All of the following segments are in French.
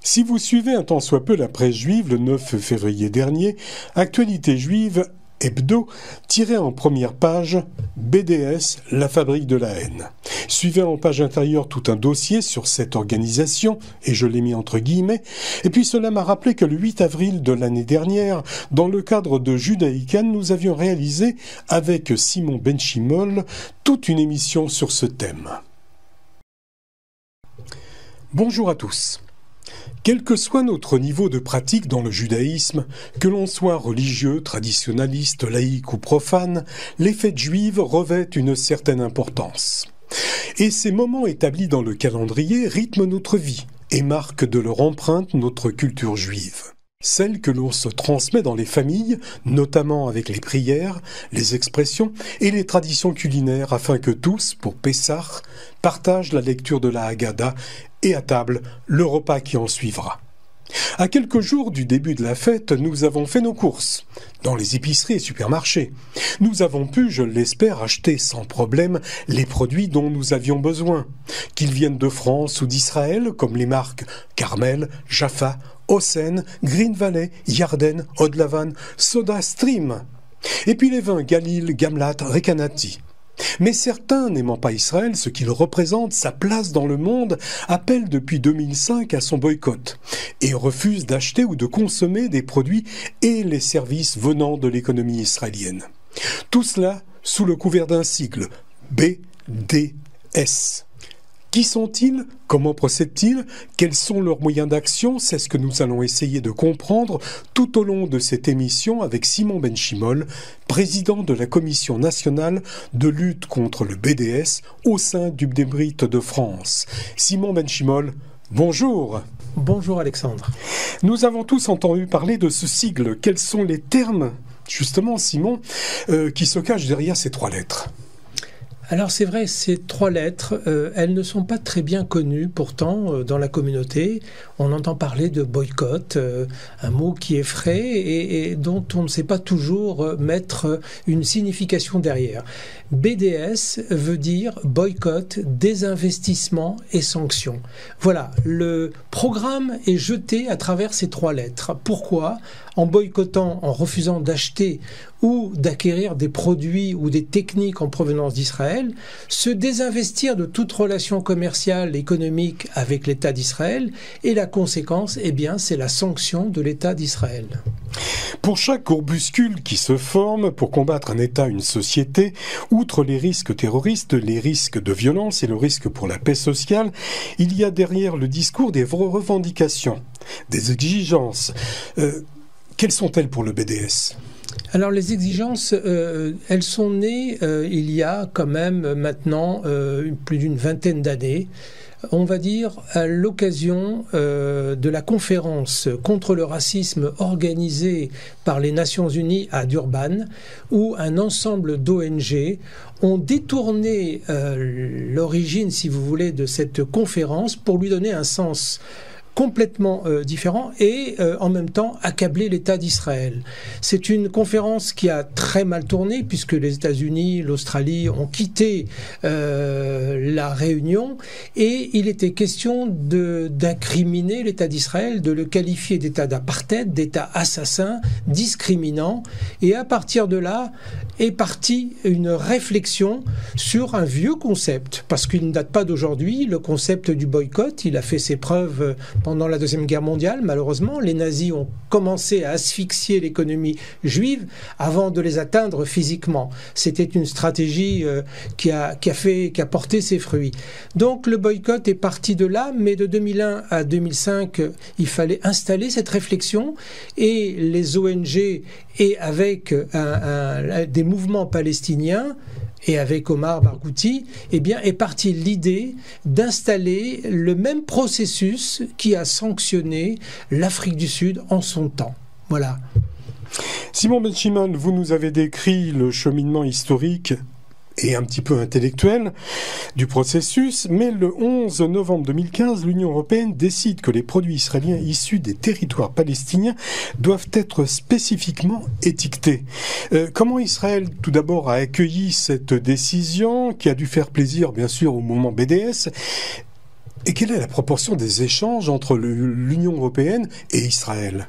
Si vous suivez un tant soit peu la presse juive, le 9 février dernier, Actualité juive Hebdo tirait en première page « BDS, la fabrique de la haine ». Suivait en page intérieure tout un dossier sur cette organisation, et je l'ai mis entre guillemets, et puis cela m'a rappelé que le 8 avril de l'année dernière, dans le cadre de Judaïkan, nous avions réalisé, avec Simon Benchimol, toute une émission sur ce thème. Bonjour à tous. Quel que soit notre niveau de pratique dans le judaïsme, que l'on soit religieux, traditionnaliste, laïque ou profane, les fêtes juives revêtent une certaine importance. Et ces moments établis dans le calendrier rythment notre vie et marquent de leur empreinte notre culture juive. Celle que l'on se transmet dans les familles, notamment avec les prières, les expressions et les traditions culinaires afin que tous, pour Pessah, partagent la lecture de la Haggadah et à table, le repas qui en suivra. À quelques jours du début de la fête, nous avons fait nos courses, dans les épiceries et supermarchés. Nous avons pu, je l'espère, acheter sans problème les produits dont nous avions besoin, qu'ils viennent de France ou d'Israël, comme les marques Carmel, Jaffa, Hosen, Green Valley, Yarden, Odlavan, Soda Stream, et puis les vins Galil, Gamlat, Rekanati. Mais certains, n'aimant pas Israël, ce qu'il représente, sa place dans le monde, appellent depuis 2005 à son boycott et refusent d'acheter ou de consommer des produits et les services venant de l'économie israélienne. Tout cela sous le couvert d'un sigle, BDS. Qui sont-ils? Comment procèdent-ils? Quels sont leurs moyens d'action? C'est ce que nous allons essayer de comprendre tout au long de cette émission avec Simon Benchimol, président de la Commission nationale de lutte contre le BDS au sein du Bnei de France. Simon Benchimol, bonjour. Bonjour Alexandre. Nous avons tous entendu parler de ce sigle. Quels sont les termes, justement, Simon, qui se cachent derrière ces trois lettres? Alors c'est vrai, ces trois lettres, elles ne sont pas très bien connues pourtant dans la communauté. On entend parler de boycott, un mot qui effraie et dont on ne sait pas toujours mettre une signification derrière. BDS veut dire boycott, désinvestissement et sanctions. Voilà, le programme est jeté à travers ces trois lettres. Pourquoi ? En boycottant, en refusant d'acheter ou d'acquérir des produits ou des techniques en provenance d'Israël, se désinvestir de toute relation commerciale, économique avec l'État d'Israël, et la conséquence, eh bien, c'est la sanction de l'État d'Israël. Pour chaque groupuscule qui se forme pour combattre un État, une société, outre les risques terroristes, les risques de violence et le risque pour la paix sociale, il y a derrière le discours des revendications, des exigences. Quelles sont-elles pour le BDS ? Alors les exigences, elles sont nées il y a quand même maintenant plus d'une vingtaine d'années, on va dire à l'occasion de la conférence contre le racisme organisée par les Nations Unies à Durban, où un ensemble d'ONG ont détourné l'origine, si vous voulez, de cette conférence pour lui donner un sens complètement différent et en même temps accabler l'État d'Israël. C'est une conférence qui a très mal tourné puisque les États-Unis, l'Australie ont quitté la réunion et il était question d'incriminer l'État d'Israël, de le qualifier d'État d'apartheid, d'État assassin, discriminant, et à partir de là est partie une réflexion sur un vieux concept, parce qu'il ne date pas d'aujourd'hui, le concept du boycott. Il a fait ses preuves pendant la Deuxième Guerre mondiale. Malheureusement, les nazis ont commencé à asphyxier l'économie juive avant de les atteindre physiquement. C'était une stratégie qui a porté ses fruits. Donc le boycott est parti de là, mais de 2001 à 2005, il fallait installer cette réflexion et les ONG et avec des mouvements palestiniens et avec Omar Barghouti, eh bien, est partie l'idée d'installer le même processus qui a sanctionné l'Afrique du Sud en son temps. Voilà. Simon Benchimol, vous nous avez décrit le cheminement historique et un petit peu intellectuel du processus, mais le 11 novembre 2015, l'Union européenne décide que les produits israéliens issus des territoires palestiniens doivent être spécifiquement étiquetés. Comment Israël, tout d'abord, a accueilli cette décision qui a dû faire plaisir, bien sûr, au mouvement BDS? Et quelle est la proportion des échanges entre l'Union européenne et Israël ?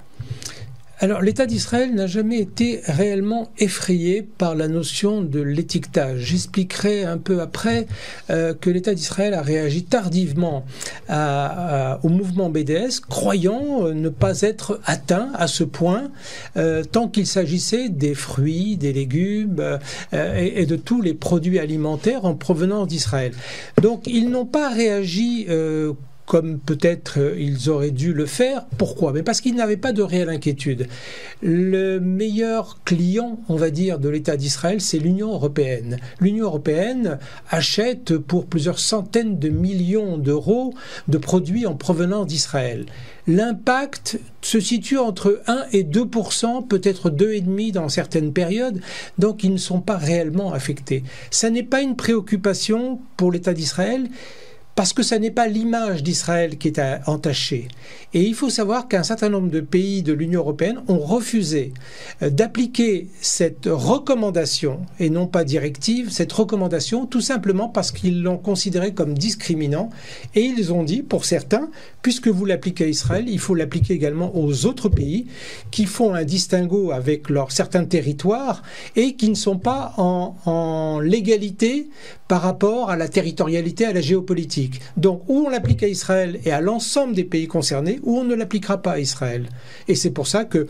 Alors, l'État d'Israël n'a jamais été réellement effrayé par la notion de l'étiquetage. J'expliquerai un peu après que l'État d'Israël a réagi tardivement au mouvement BDS, croyant ne pas être atteint à ce point, tant qu'il s'agissait des fruits, des légumes et de tous les produits alimentaires en provenance d'Israël. Donc, ils n'ont pas réagi comme peut-être ils auraient dû le faire. Pourquoi ? Mais parce qu'ils n'avaient pas de réelle inquiétude. Le meilleur client, on va dire, de l'État d'Israël, c'est l'Union européenne. L'Union européenne achète pour plusieurs centaines de millions d'euros de produits en provenance d'Israël. L'impact se situe entre 1 et 2%, peut-être 2,5% dans certaines périodes, donc ils ne sont pas réellement affectés. Ça n'est pas une préoccupation pour l'État d'Israël, parce que ça n'est pas l'image d'Israël qui est entachée. Et il faut savoir qu'un certain nombre de pays de l'Union européenne ont refusé d'appliquer cette recommandation, et non pas directive, cette recommandation, tout simplement parce qu'ils l'ont considérée comme discriminant. Et ils ont dit, pour certains, puisque vous l'appliquez à Israël, il faut l'appliquer également aux autres pays qui font un distinguo avec certains territoires et qui ne sont pas en légalité par rapport à la territorialité, à la géopolitique. Donc, ou on l'applique à Israël et à l'ensemble des pays concernés, ou on ne l'appliquera pas à Israël. Et c'est pour ça que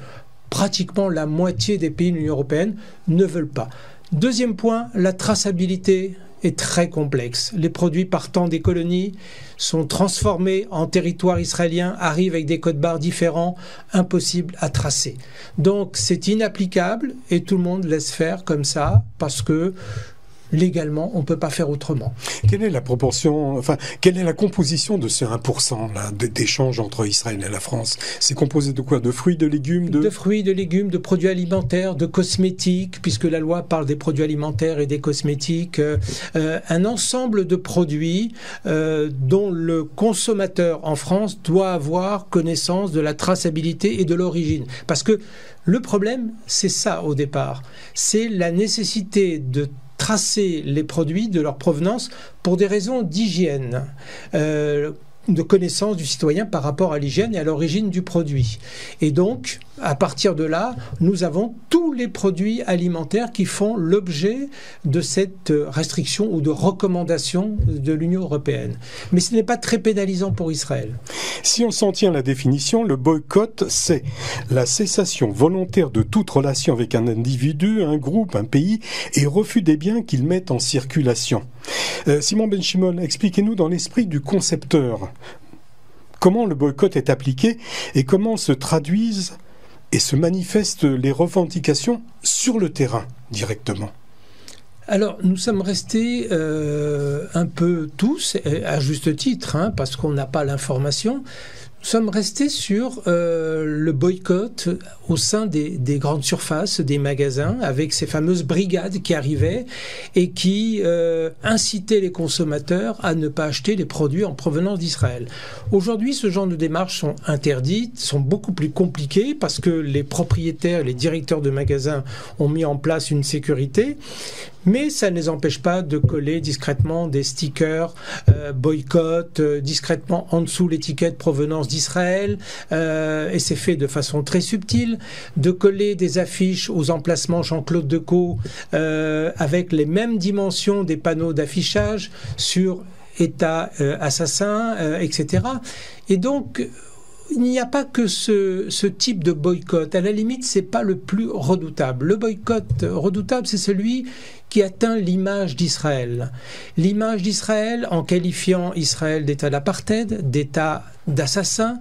pratiquement la moitié des pays de l'Union européenne ne veulent pas. Deuxième point, la traçabilité est très complexe. Les produits partant des colonies sont transformés en territoire israélien, arrivent avec des codes-barres différents, impossible à tracer. Donc c'est inapplicable et tout le monde laisse faire comme ça parce que légalement, on ne peut pas faire autrement. Quelle est la proportion, quelle est la composition de ce 1% là, d'échanges entre Israël et la France ? C'est composé de quoi ? De fruits, de légumes De fruits, de légumes, de produits alimentaires, de cosmétiques, puisque la loi parle des produits alimentaires et des cosmétiques. Un ensemble de produits dont le consommateur en France doit avoir connaissance de la traçabilité et de l'origine. Parce que le problème, c'est ça au départ. C'est la nécessité de tracer les produits de leur provenance pour des raisons d'hygiène, de connaissance du citoyen par rapport à l'hygiène et à l'origine du produit. Et donc, à partir de là, nous avons tous les produits alimentaires qui font l'objet de cette restriction ou de recommandation de l'Union européenne. Mais ce n'est pas très pénalisant pour Israël. Si on s'en tient à la définition, le boycott, c'est la cessation volontaire de toute relation avec un individu, un groupe, un pays, et refus des biens qu'ils mettent en circulation. Simon Ben-Shimon, expliquez-nous dans l'esprit du concepteur comment le boycott est appliqué et comment se traduisent et se manifestent les revendications sur le terrain directement. Alors, nous sommes restés un peu tous, à juste titre, parce qu'on n'a pas l'information, nous sommes restés sur le boycott au sein des grandes surfaces, des magasins, avec ces fameuses brigades qui arrivaient et qui incitaient les consommateurs à ne pas acheter les produits en provenance d'Israël. Aujourd'hui, ce genre de démarches sont interdites, sont beaucoup plus compliquées parce que les propriétaires, les directeurs de magasins ont mis en place une sécurité. Mais ça ne les empêche pas de coller discrètement des stickers boycott, discrètement en dessous l'étiquette provenance d'Israël, et c'est fait de façon très subtile, de coller des affiches aux emplacements Jean-Claude Decaux avec les mêmes dimensions des panneaux d'affichage sur État assassin, etc. Et donc, il n'y a pas que ce type de boycott. À la limite, c'est pas le plus redoutable. Le boycott redoutable, c'est celui qui atteint l'image d'Israël. L'image d'Israël en qualifiant Israël d'État d'apartheid, d'État d'assassin,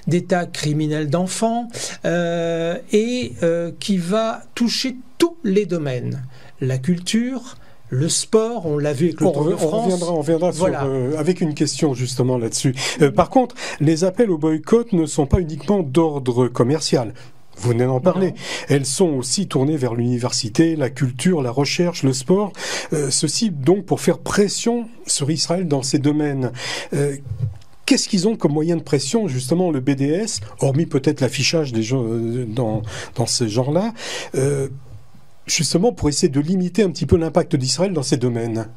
d'État criminel d'enfants, et qui va toucher tous les domaines. La culture, le sport, on l'a vu avec le Tour de France. On reviendra voilà. Avec une question justement là-dessus. Par contre, les appels au boycott ne sont pas uniquement d'ordre commercial. Vous venez d'en parler. Non. Elles sont aussi tournées vers l'université, la culture, la recherche, le sport. Ceci donc pour faire pression sur Israël dans ces domaines. Qu'est-ce qu'ils ont comme moyen de pression, justement, le BDS, hormis peut-être l'affichage des gens dans ce genre-là, justement pour essayer de limiter un petit peu l'impact d'Israël dans ces domaines?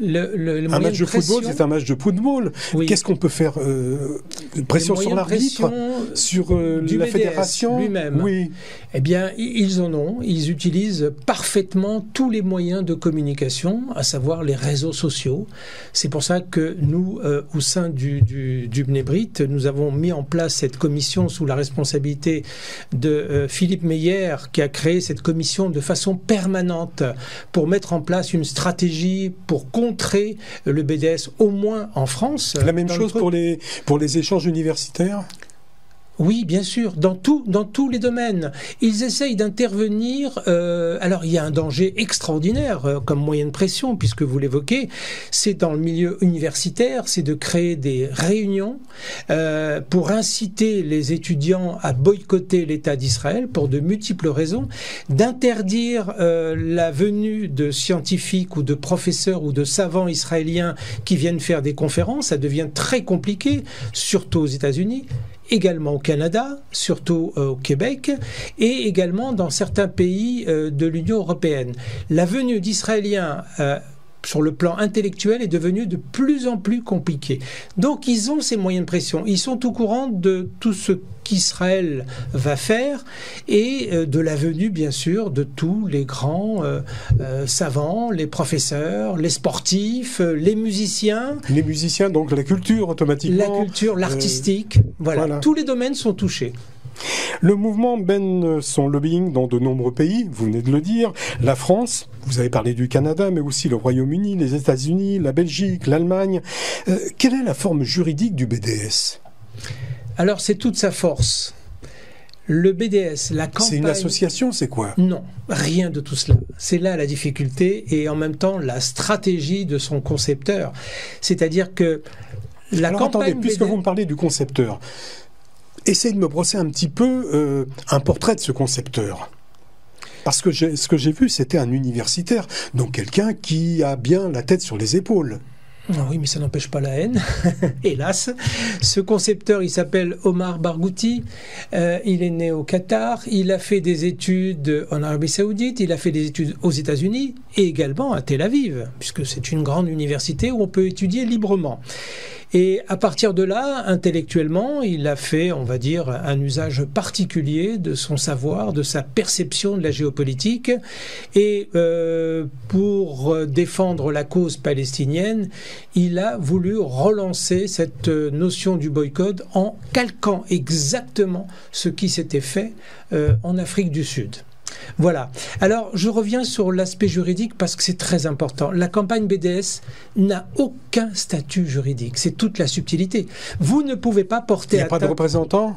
Un match de football, c'est un match de football. Oui. Qu'est-ce qu'on peut faire pression sur l'arbitre, sur la fédération lui-même. Oui. Eh bien, ils en ont. Ils utilisent parfaitement tous les moyens de communication, à savoir les réseaux sociaux. C'est pour ça que nous, au sein du Bnei Brit, nous avons mis en place cette commission sous la responsabilité de Philippe Meyer, qui a créé cette commission de façon permanente pour mettre en place une stratégie pour contrer le BDS, au moins en France. La même chose pour les échanges universitaires ? Oui, bien sûr, dans tous les domaines. Ils essayent d'intervenir. Alors, il y a un danger extraordinaire comme moyen de pression, puisque vous l'évoquez, c'est dans le milieu universitaire, c'est de créer des réunions pour inciter les étudiants à boycotter l'État d'Israël pour de multiples raisons, d'interdire la venue de scientifiques ou de professeurs ou de savants israéliens qui viennent faire des conférences. Ça devient très compliqué, surtout aux États-Unis. Également au Canada, surtout au Québec, et également dans certains pays de l'Union européenne. La venue d'Israéliens sur le plan intellectuel est devenue de plus en plus compliquée. Donc ils ont ces moyens de pression. Ils sont au courant de tout ce qu'Israël va faire et de la venue, bien sûr, de tous les grands savants, les professeurs, les sportifs, les musiciens. Les musiciens, donc la culture, automatiquement. La culture, l'artistique. Voilà. Tous les domaines sont touchés. Le mouvement mène son lobbying dans de nombreux pays, vous venez de le dire, la France, vous avez parlé du Canada, mais aussi le Royaume-Uni, les États-Unis, la Belgique, l'Allemagne. Quelle est la forme juridique du BDS ? Alors c'est toute sa force. Le BDS, la campagne... C'est une association, c'est quoi ? Non, rien de tout cela. C'est là la difficulté et en même temps la stratégie de son concepteur. C'est-à-dire que la Alors campagne... attendez, puisque vous me parlez du concepteur... Essayez de me brosser un petit peu un portrait de ce concepteur. Parce que ce que j'ai vu, c'était un universitaire, donc quelqu'un qui a bien la tête sur les épaules. Oui, mais ça n'empêche pas la haine, hélas. Ce concepteur, il s'appelle Omar Barghouti. Il est né au Qatar. Il a fait des études en Arabie Saoudite. Il a fait des études aux États-Unis et également à Tel Aviv, puisque c'est une grande université où on peut étudier librement. Et à partir de là, intellectuellement, il a fait, on va dire, un usage particulier de son savoir, de sa perception de la géopolitique. Et pour défendre la cause palestinienne, il a voulu relancer cette notion du boycott en calquant exactement ce qui s'était fait en Afrique du Sud. Voilà. Alors, je reviens sur l'aspect juridique parce que c'est très important. La campagne BDS n'a aucun statut juridique. C'est toute la subtilité. Vous ne pouvez pas porter... Il n'y a pas de représentants ?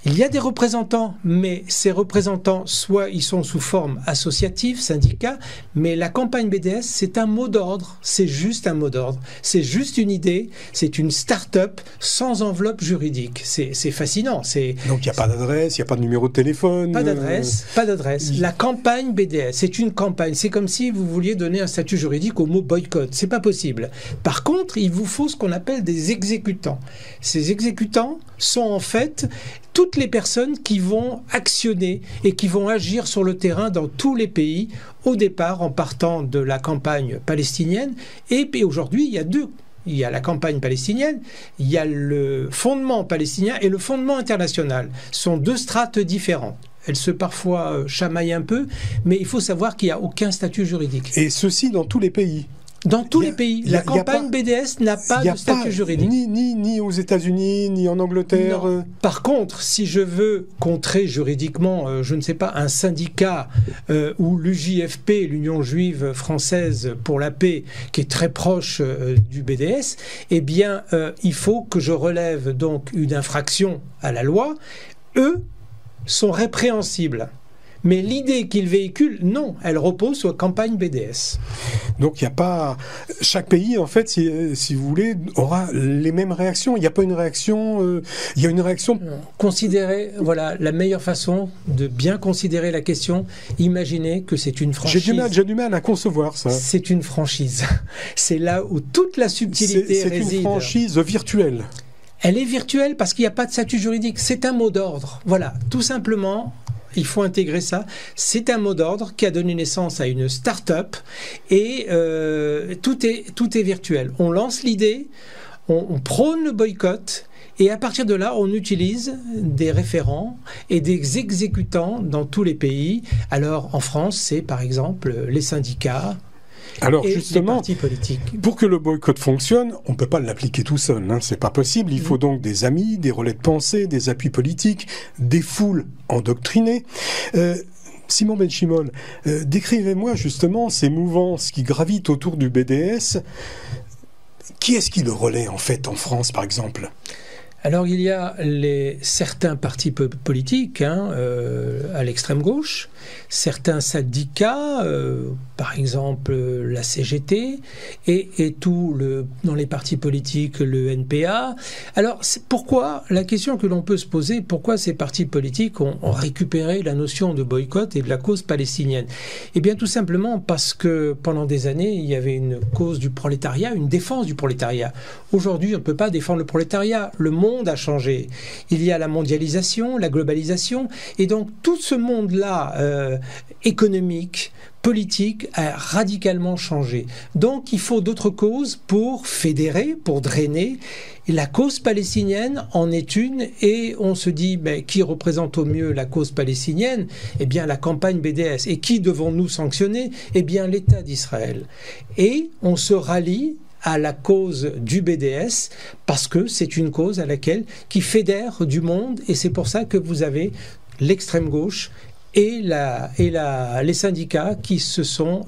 Il y a des représentants, mais ces représentants, soit ils sont sous forme associative, syndicat, mais la campagne BDS, c'est un mot d'ordre, c'est juste un mot d'ordre, c'est juste une idée, c'est une start-up sans enveloppe juridique. C'est fascinant. Donc il n'y a pas d'adresse, il n'y a pas de numéro de téléphone. Pas d'adresse, pas d'adresse. La campagne BDS, c'est une campagne. C'est comme si vous vouliez donner un statut juridique au mot boycott. C'est pas possible. Par contre, il vous faut ce qu'on appelle des exécutants. Ces exécutants sont en fait toutes les personnes qui vont actionner et qui vont agir sur le terrain dans tous les pays, au départ en partant de la campagne palestinienne. Et puis aujourd'hui, il y a deux. Il y a la campagne palestinienne, il y a le fondement palestinien et le fondement international. Ce sont deux strates différentes. Elles se parfois chamaillent un peu, mais il faut savoir qu'il n'y a aucun statut juridique. Et ceci dans tous les pays. Dans tous les pays. La campagne BDS n'a pas de statut juridique. Ni aux États-Unis, ni en Angleterre. Non. Par contre, si je veux contrer juridiquement, je ne sais pas, un syndicat ou l'UJFP, l'Union juive française pour la paix, qui est très proche du BDS, eh bien, il faut que je relève donc une infraction à la loi. Eux sont répréhensibles. Mais l'idée qu'ils véhiculent, non, elle repose sur la campagne BDS. Donc il n'y a pas... Chaque pays, en fait, si vous voulez, aura les mêmes réactions. Il n'y a pas une réaction... Il y a une réaction... Considérer, voilà, la meilleure façon de bien considérer la question, imaginez que c'est une franchise. J'ai du mal à concevoir ça. C'est une franchise. C'est là où toute la subtilité réside. C'est une franchise virtuelle. Elle est virtuelle parce qu'il n'y a pas de statut juridique. C'est un mot d'ordre. Voilà, tout simplement... Il faut intégrer ça. C'est un mot d'ordre qui a donné naissance à une start-up et tout est virtuel. On lance l'idée, on prône le boycott. Et à partir de là, on utilise des référents et des exécutants dans tous les pays. Alors, en France, c'est par exemple les syndicats. Alors et justement, les partis politiques. Pour que le boycott fonctionne, on ne peut pas l'appliquer tout seul, c'est pas possible. Il faut donc des amis, des relais de pensée, des appuis politiques, des foules endoctrinées. Simon Benchimol, décrivez-moi justement ces mouvances qui gravitent autour du BDS. Qui est-ce qui le relaie en fait en France par exemple ? Alors il y a certains partis politiques à l'extrême gauche, certains syndicats, par exemple la CGT, et tout dans les partis politiques le NPA. Alors pourquoi, la question que l'on peut se poser, pourquoi ces partis politiques ont récupéré la notion de boycott et de la cause palestinienne ? Eh bien tout simplement parce que pendant des années, il y avait une cause du prolétariat, une défense du prolétariat. Aujourd'hui, on ne peut pas défendre le prolétariat. Le monde a changé. Il y a la mondialisation, la globalisation, et donc tout ce monde-là économique, politique a radicalement changé. Donc il faut d'autres causes pour fédérer, pour drainer. Et la cause palestinienne en est une, et on se dit qui représente au mieux la cause palestinienne ? Eh bien la campagne BDS. Et qui devons-nous sanctionner ? Eh bien l'État d'Israël. Et on se rallie à la cause du BDS parce que c'est une cause qui fédère du monde, et c'est pour ça que vous avez l'extrême gauche et les syndicats qui se sont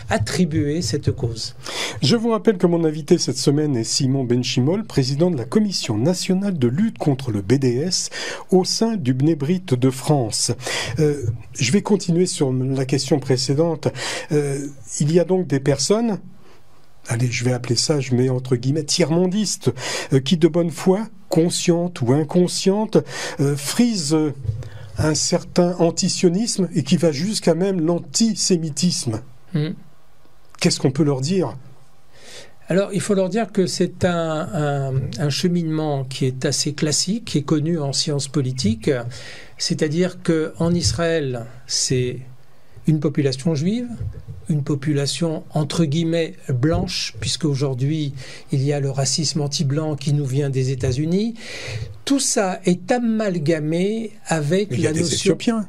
attribués cette cause. Je vous rappelle que mon invité cette semaine est Simon Benchimol, président de la Commission nationale de lutte contre le BDS au sein du Bnei Brit de France. Je vais continuer sur la question précédente. Il y a donc des personnes, allez, je vais appeler ça, je mets entre guillemets, tiers-mondistes, qui de bonne foi, consciente ou inconsciente, frisent un certain antisionisme et qui va jusqu'à même l'antisémitisme. Qu'est-ce qu'on peut leur dire ? Alors, il faut leur dire que c'est un cheminement qui est assez classique, qui est connu en sciences politiques, c'est-à-dire qu'en Israël, c'est une population juive, une population entre guillemets blanche, puisque aujourd'hui il y a le racisme anti-blanc qui nous vient des États-Unis. Tout ça est amalgamé avec la notion. Il y a des Éthiopiens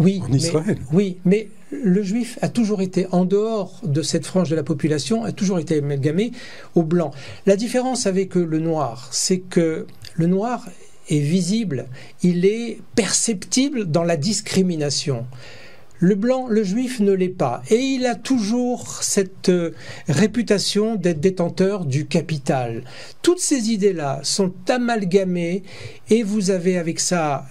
en Israël. Mais le juif a toujours été, en dehors de cette frange de la population, a toujours été amalgamé au blanc. La différence avec le noir, c'est que le noir est visible, il est perceptible dans la discrimination. Le blanc, le juif ne l'est pas. Et il a toujours cette réputation d'être détenteur du capital. Toutes ces idées-là sont amalgamées, et vous avez avec ça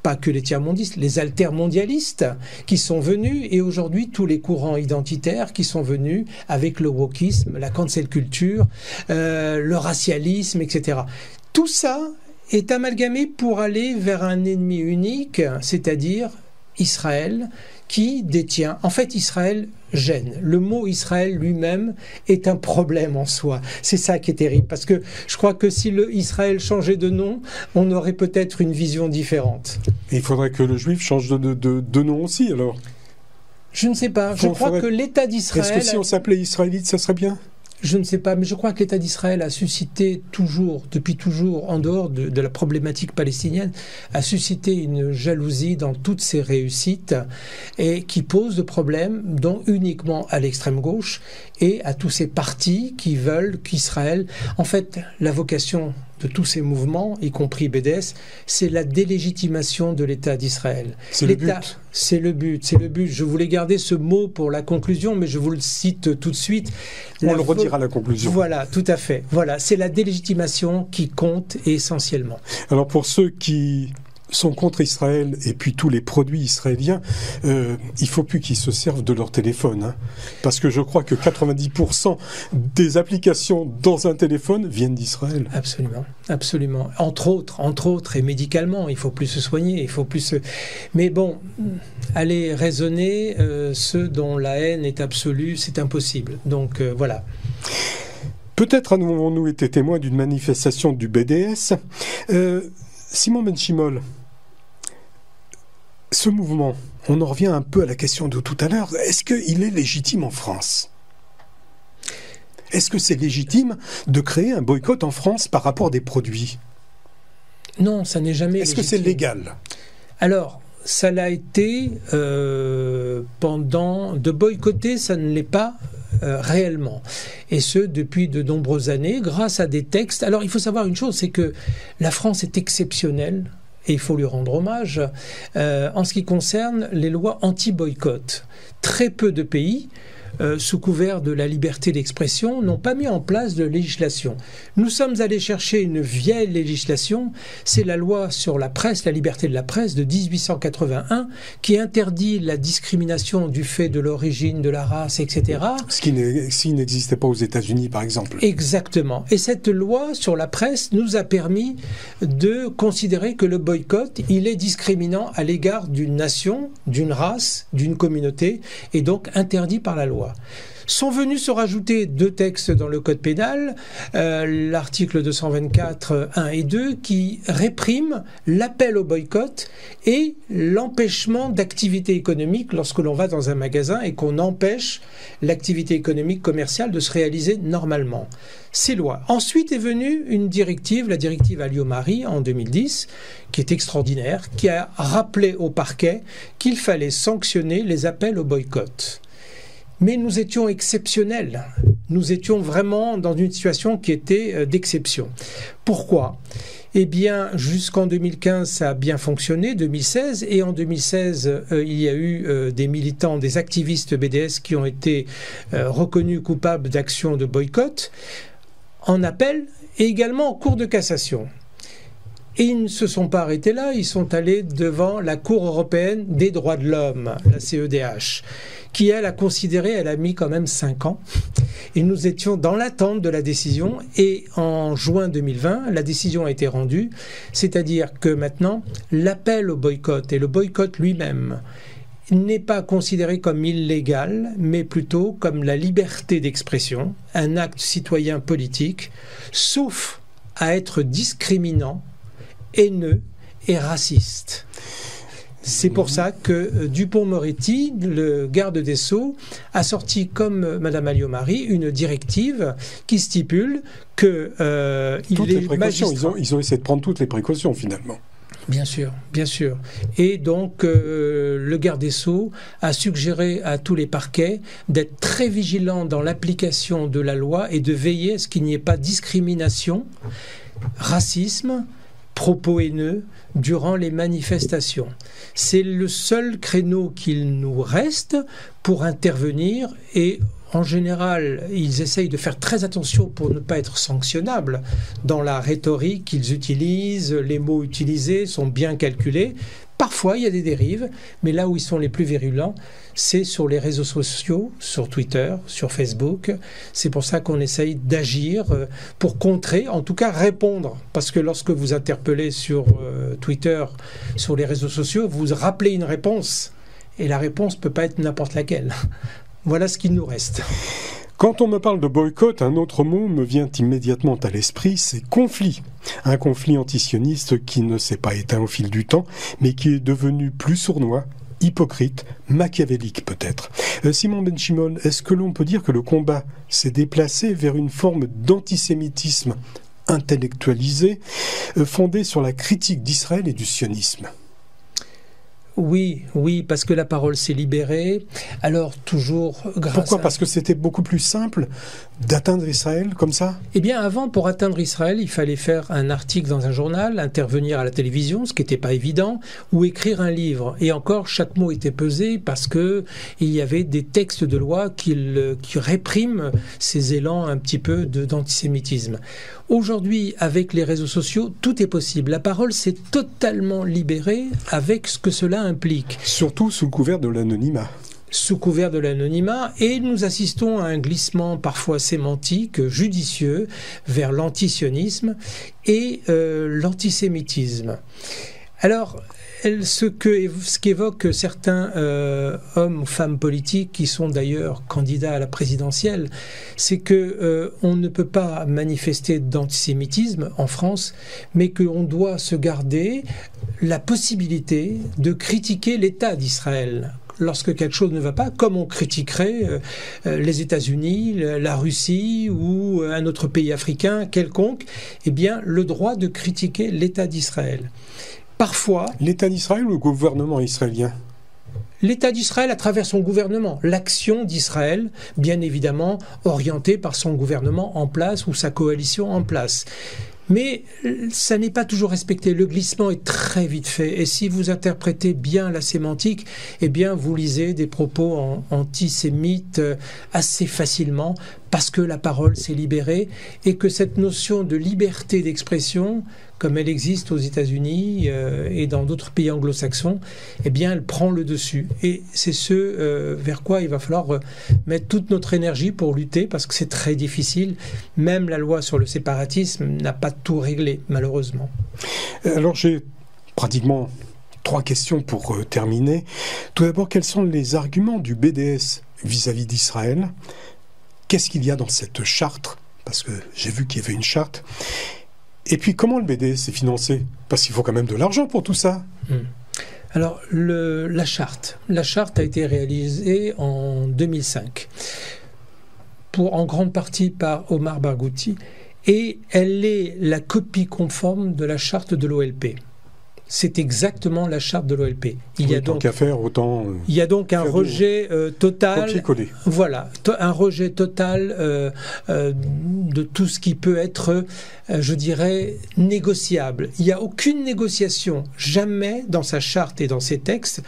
pas que les tiers-mondistes, les altermondialistes qui sont venus, et aujourd'hui tous les courants identitaires qui sont venus avec le wokisme, la cancel culture, le racialisme, etc. Tout ça est amalgamé pour aller vers un ennemi unique, c'est-à-dire Israël, qui détient... En fait, Israël gêne. Le mot Israël lui-même est un problème en soi. C'est ça qui est terrible, parce que je crois que si Israël changeait de nom, on aurait peut-être une vision différente. Et il faudrait que le juif change de nom aussi, alors ? Je ne sais pas. Je crois que l'État d'Israël... Est-ce que si on s'appelait israélite, ça serait bien ? Je ne sais pas, mais je crois que l'État d'Israël a suscité depuis toujours, en dehors de la problématique palestinienne, a suscité une jalousie dans toutes ses réussites, et qui pose de problèmes, dont uniquement à l'extrême gauche et à tous ces partis qui veulent qu'Israël... En fait, la vocation de tous ces mouvements, y compris BDS, c'est la délégitimation de l'État d'Israël. C'est le but. C'est le but. Je voulais garder ce mot pour la conclusion, mais je vous le cite tout de suite. On le redira à la conclusion. Voilà, tout à fait. Voilà, c'est la délégitimation qui compte essentiellement. Alors pour ceux qui sont contre Israël et puis tous les produits israéliens, il ne faut plus qu'ils se servent de leur téléphone. Parce que je crois que 90% des applications dans un téléphone viennent d'Israël. Absolument, absolument. Entre autres, et médicalement, il ne faut plus se soigner, il faut plus se... Mais bon, aller raisonner ceux dont la haine est absolue, c'est impossible. Donc voilà. Peut-être avons-nous été témoins d'une manifestation du BDS. Simon Benchimol, Ce mouvement, on en revient un peu à la question de tout à l'heure, est-ce qu'il est légitime en France ? Est-ce que c'est légitime de créer un boycott en France par rapport à des produits ? Non, ça n'est jamais légitime. Est-ce que c'est légal ? Alors, ça l'a été pendant... De boycotter, ça ne l'est pas réellement. Et ce, depuis de nombreuses années, grâce à des textes. Alors, il faut savoir une chose, c'est que la France est exceptionnelle, et il faut lui rendre hommage, en ce qui concerne les lois anti-boycott. Très peu de pays, sous couvert de la liberté d'expression, n'ont pas mis en place de législation. Nous sommes allés chercher une vieille législation, c'est la loi sur la presse, la liberté de la presse de 1881, qui interdit la discrimination du fait de l'origine, de la race, etc. Ce qui n'existait pas aux États-Unis, par exemple. Exactement. Et cette loi sur la presse nous a permis de considérer que le boycott, il est discriminant à l'égard d'une nation, d'une race, d'une communauté, et donc interdit par la loi. Sont venus se rajouter 2 textes dans le code pénal, l'article 224, 1 et 2, qui répriment l'appel au boycott et l'empêchement d'activité économique lorsque l'on va dans un magasin et qu'on empêche l'activité économique commerciale de se réaliser normalement. Ces lois. Ensuite est venue une directive, la directive Alliot-Marie en 2010, qui est extraordinaire, qui a rappelé au parquet qu'il fallait sanctionner les appels au boycott. Mais nous étions exceptionnels. Nous étions vraiment dans une situation qui était d'exception. Pourquoi ? Eh bien, jusqu'en 2015, ça a bien fonctionné, 2016, et en 2016, il y a eu des militants, des activistes BDS qui ont été reconnus coupables d'actions de boycott en appel et également en cour de cassation. Et ils ne se sont pas arrêtés là, ils sont allés devant la Cour européenne des droits de l'homme, la CEDH, qui, elle, a considéré, elle a mis quand même 5 ans. Et nous étions dans l'attente de la décision. Et en juin 2020, la décision a été rendue. C'est-à-dire que maintenant, l'appel au boycott et le boycott lui-même n'est pas considéré comme illégal, mais plutôt comme la liberté d'expression, un acte citoyen politique, sauf à être discriminant, haineux et raciste. C'est pour ça que Dupond-Moretti, le garde des Sceaux, a sorti, comme Mme Alliot-Marie, une directive qui stipule que les magistrats... Ils ont essayé de prendre toutes les précautions, finalement. Bien sûr, bien sûr. Et donc, le garde des Sceaux a suggéré à tous les parquets d'être très vigilants dans l'application de la loi et de veiller à ce qu'il n'y ait pas discrimination, racisme, propos haineux durant les manifestations. C'est le seul créneau qu'il nous reste pour intervenir et en général, ils essayent de faire très attention pour ne pas être sanctionnables dans la rhétorique qu'ils utilisent, les mots utilisés sont bien calculés. Parfois, il y a des dérives, mais là où ils sont les plus virulents, c'est sur les réseaux sociaux, sur Twitter, sur Facebook. C'est pour ça qu'on essaye d'agir pour contrer, en tout cas répondre. Parce que lorsque vous interpellez sur Twitter, sur les réseaux sociaux, vous rappelez une réponse. Et la réponse ne peut pas être n'importe laquelle. Voilà ce qu'il nous reste. Quand on me parle de boycott, un autre mot me vient immédiatement à l'esprit, c'est conflit. Un conflit antisioniste qui ne s'est pas éteint au fil du temps, mais qui est devenu plus sournois, hypocrite, machiavélique peut-être. Simon Benchimol, est-ce que l'on peut dire que le combat s'est déplacé vers une forme d'antisémitisme intellectualisé, fondé sur la critique d'Israël et du sionisme ? Oui, parce que la parole s'est libérée. Alors, toujours grâce Pourquoi ? Parce que c'était beaucoup plus simple d'atteindre Israël comme ça ? Eh bien, avant, pour atteindre Israël, il fallait faire un article dans un journal, intervenir à la télévision, ce qui n'était pas évident, ou écrire un livre. Et encore, chaque mot était pesé parce que il y avait des textes de loi qui répriment ces élans un petit peu d'antisémitisme. Aujourd'hui, avec les réseaux sociaux, tout est possible. La parole s'est totalement libérée avec ce que cela implique. Surtout sous le couvert de l'anonymat. Sous couvert de l'anonymat, et nous assistons à un glissement parfois sémantique, judicieux, vers l'antisionisme et l'antisémitisme. Alors, ce qu'évoquent certains hommes ou femmes politiques qui sont d'ailleurs candidats à la présidentielle, c'est que on ne peut pas manifester d'antisémitisme en France, mais qu'on doit se garder la possibilité de critiquer l'État d'Israël lorsque quelque chose ne va pas, comme on critiquerait les États-Unis, la Russie ou un autre pays africain quelconque, eh bien, le droit de critiquer l'État d'Israël. Parfois... L'État d'Israël ou le gouvernement israélien ? L'État d'Israël à travers son gouvernement, l'action d'Israël, bien évidemment orientée par son gouvernement en place ou sa coalition en place. Mais ça n'est pas toujours respecté. Le glissement est très vite fait. Et si vous interprétez bien la sémantique, eh bien, vous lisez des propos antisémites assez facilement parce que la parole s'est libérée et que cette notion de liberté d'expression, comme elle existe aux États-Unis et dans d'autres pays anglo-saxons, eh bien, elle prend le dessus. Et c'est ce vers quoi il va falloir mettre toute notre énergie pour lutter, parce que c'est très difficile. Même la loi sur le séparatisme n'a pas tout réglé, malheureusement. Alors, j'ai pratiquement 3 questions pour terminer. Tout d'abord, quels sont les arguments du BDS vis-à-vis d'Israël ? Qu'est-ce qu'il y a dans cette charte ? Parce que j'ai vu qu'il y avait une charte. Et puis, comment le BDS est financé ? Parce qu'il faut quand même de l'argent pour tout ça. Alors, la charte a été réalisée en 2005, en grande partie par Omar Barghouti, et elle est la copie conforme de la charte de l'OLP. C'est exactement la charte de l'OLP. Il y a donc un rejet total. Copier-coller. Voilà, un rejet total de tout ce qui peut être, je dirais, négociable. Il n'y a aucune négociation. Jamais dans sa charte et dans ses textes,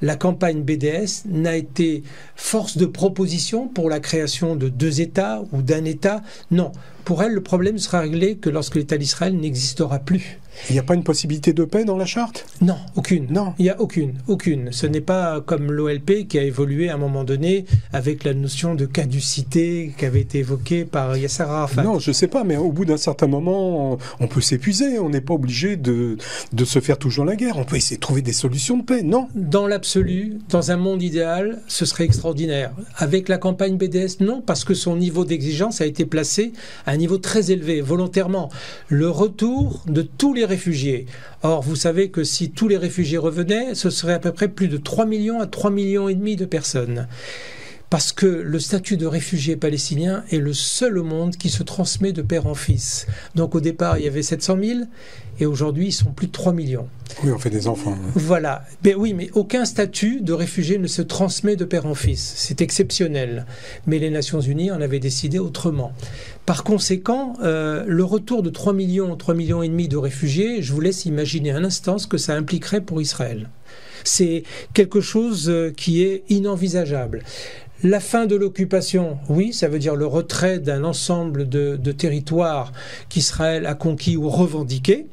la campagne BDS n'a été force de proposition pour la création de 2 États ou d'un État. Non. Pour elle, le problème sera réglé que lorsque l'État d'Israël n'existera plus. Il n'y a pas une possibilité de paix dans la charte ? Non, aucune. Non. Il n'y a aucune. Ce n'est pas comme l'OLP qui a évolué à un moment donné avec la notion de caducité qui avait été évoquée par Yasser Arafat. Non, je ne sais pas, mais au bout d'un certain moment, on peut s'épuiser. On n'est pas obligé de se faire toujours la guerre. On peut essayer de trouver des solutions de paix, non ? Dans l'absolu, dans un monde idéal, ce serait extraordinaire. Avec la campagne BDS, non, parce que son niveau d'exigence a été placé à un niveau très élevé, volontairement. Le retour de tous les réfugiés. Or, vous savez que si tous les réfugiés revenaient, ce serait à peu près plus de 3 millions à 3,5 millions de personnes. Parce que le statut de réfugié palestinien est le seul au monde qui se transmet de père en fils. Donc au départ, il y avait 700 000 et aujourd'hui, ils sont plus de 3 millions. Oui, on fait des enfants. Voilà. Mais oui, mais aucun statut de réfugié ne se transmet de père en fils. C'est exceptionnel. Mais les Nations Unies en avaient décidé autrement. Par conséquent, le retour de 3 millions et demi de réfugiés, je vous laisse imaginer un instant ce que ça impliquerait pour Israël. C'est quelque chose qui est inenvisageable. La fin de l'occupation, oui, ça veut dire le retrait d'un ensemble de territoires qu'Israël a conquis ou revendiqués.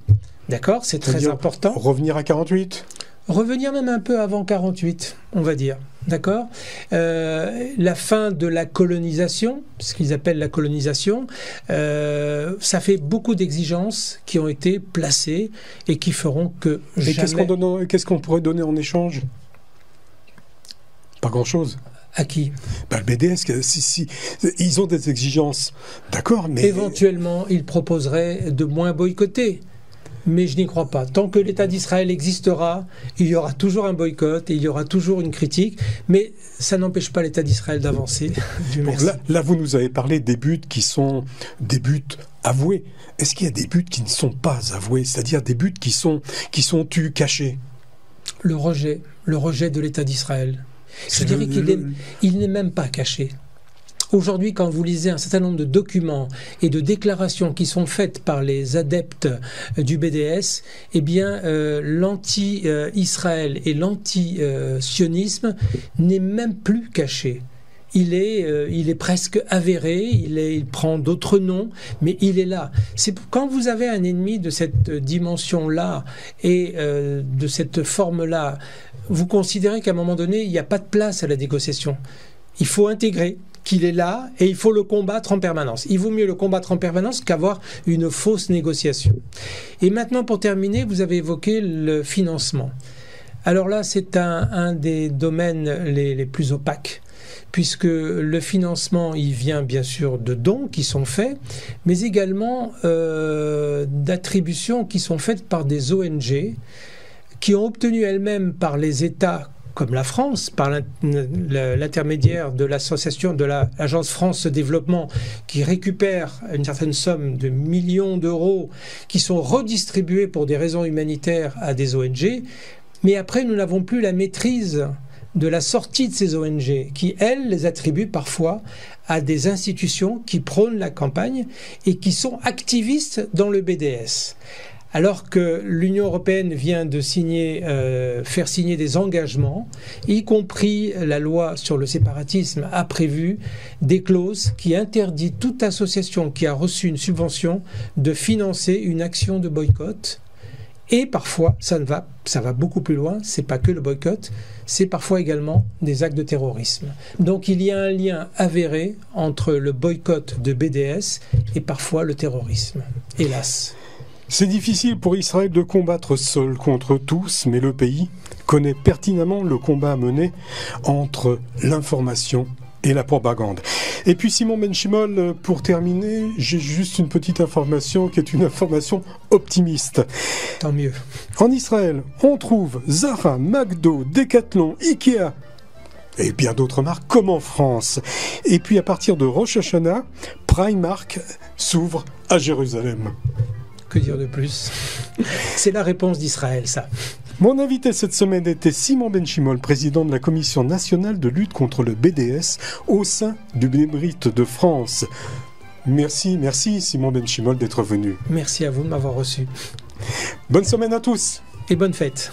D'accord, c'est très important. Revenir à 48 ? Revenir même un peu avant 48, on va dire. D'accord ? La fin de la colonisation, ce qu'ils appellent la colonisation, ça fait beaucoup d'exigences qui ont été placées et qui feront que jamais... Et qu'est-ce qu'on pourrait donner en échange ? Pas grand-chose. À qui ? Le BDS, si, ils ont des exigences, d'accord, mais... Éventuellement, ils proposeraient de moins boycotter. Mais je n'y crois pas. Tant que l'État d'Israël existera, il y aura toujours un boycott et il y aura toujours une critique. Mais ça n'empêche pas l'État d'Israël d'avancer. Là, vous nous avez parlé des buts qui sont des buts avoués. Est-ce qu'il y a des buts qui ne sont pas avoués ? C'est-à-dire des buts qui sont cachés ? Le rejet de l'État d'Israël. Je dirais qu'il n'est même pas caché. Aujourd'hui, quand vous lisez un certain nombre de documents et de déclarations qui sont faites par les adeptes du BDS, eh bien, l'anti-Israël et l'anti-sionisme n'est même plus caché. Il est presque avéré, il prend d'autres noms, mais il est là. C'est quand vous avez un ennemi de cette dimension-là et de cette forme-là, vous considérez qu'à un moment donné, il n'y a pas de place à la négociation. Il faut intégrer qu'il est là et il faut le combattre en permanence. Il vaut mieux le combattre en permanence qu'avoir une fausse négociation. Et maintenant, pour terminer, vous avez évoqué le financement. Alors là, c'est un des domaines les plus opaques, puisque le financement, il vient bien sûr de dons qui sont faits, mais également d'attributions qui sont faites par des ONG qui ont obtenu elles-mêmes par les États comme la France, par l'intermédiaire de l'association de l'Agence France Développement, qui récupère une certaine somme de millions d'euros qui sont redistribués pour des raisons humanitaires à des ONG. Mais après, nous n'avons plus la maîtrise de la sortie de ces ONG, qui, elles, les attribuent parfois à des institutions qui prônent la campagne et qui sont activistes dans le BDS. Alors que l'Union européenne vient de faire signer des engagements, y compris la loi sur le séparatisme a prévu des clauses qui interdisent toute association qui a reçu une subvention de financer une action de boycott. Et parfois, ça va beaucoup plus loin, c'est pas que le boycott, c'est parfois également des actes de terrorisme. Donc il y a un lien avéré entre le boycott de BDS et parfois le terrorisme, hélas. C'est difficile pour Israël de combattre seul contre tous, mais le pays connaît pertinemment le combat à mener entre l'information et la propagande. Et puis Simon Benchimol, pour terminer, j'ai juste une petite information qui est une information optimiste. Tant mieux. En Israël, on trouve Zara, McDo, Decathlon, Ikea et bien d'autres marques comme en France. Et puis à partir de Rosh Hashanah, Primark s'ouvre à Jérusalem. Que dire de plus? C'est la réponse d'Israël, ça. Mon invité cette semaine était Simon Benchimol, président de la Commission nationale de lutte contre le BDS au sein du Bnei de France. Merci Simon Benchimol d'être venu. Merci à vous de m'avoir reçu. Bonne semaine à tous. Et bonne fête.